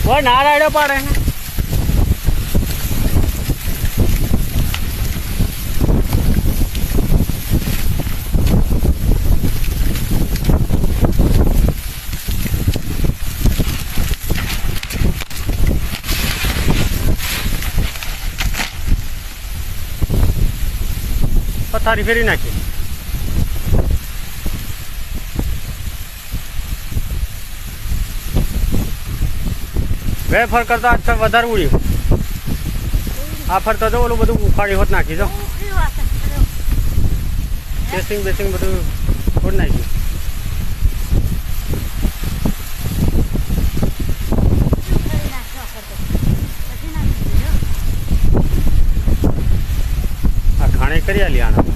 वो ना राइडो पाड़े पथारी फेरी नाखी वेफर करता अच्छा વધારે ઉડ્યું આ ફરતા જો ઓલું બધું ઉખાડી હોત નાખી જો ટેસ્ટિંગ બેસ્ટિંગ બધું ખોડ નાખ્યું આ ઘાણે કરી આલી આના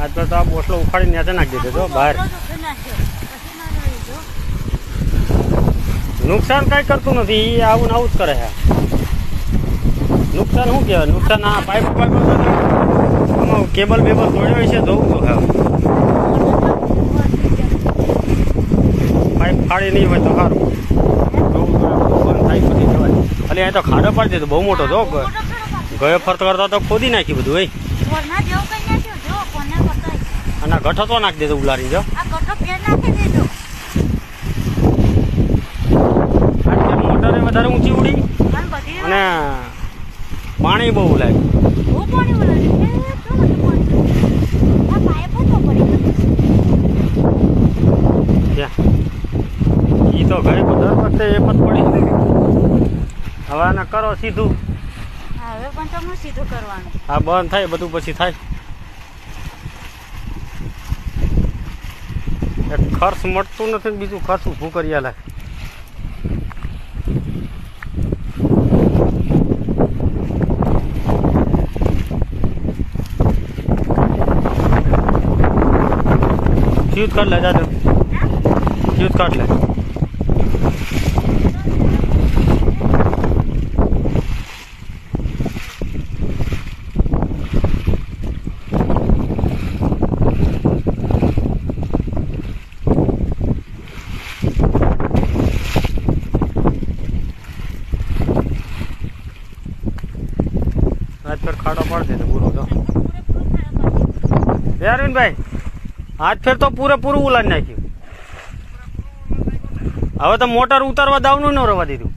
आज तो आप ओसलो उखाड़ी नीचे नाखी दीधो जो बहार नुकसान कई करतु नहीं आવું ને આવું જ કરે है नुकसान શું કહેવાય नुकसान आ पाइप केबल बेबल तोड़्यो છે જોવું તો है पाइप फाड़ी नहीं હોય તો સારું બંધ થાય પછી જવાય ખાલી અહીં તો ખાડો પાડી દીધો બહુ મોટો જો ગયો ફરતો કરતા તો ખોદી નાખી બધું ભાઈ અને ગઠો તો નાખી દેતો ઉલારી જો મોટરે વધારે ઊંચી ઉડી અને પાણી બહુ લાગ્યું ઈ તો ઘરે દર વખતે એ પત પડી હવે આને કરો સીધું હવે પણ તમને સીધું કરવાનું હા બંધ થાય બધું પછી થાય खर्च मटतु नहीं बीजू खर्च ऊभू करी आले फ्यूज काट ले जा फ्यूज काट ले आज फिर खाड़ो पड़ दे पूरा तो अरविंद भाई आज फिर तो पूरे पूરું ઉલાન નાખ્યું હવે તો મોટર ઉતારવા દાવનું ન રવા દીધું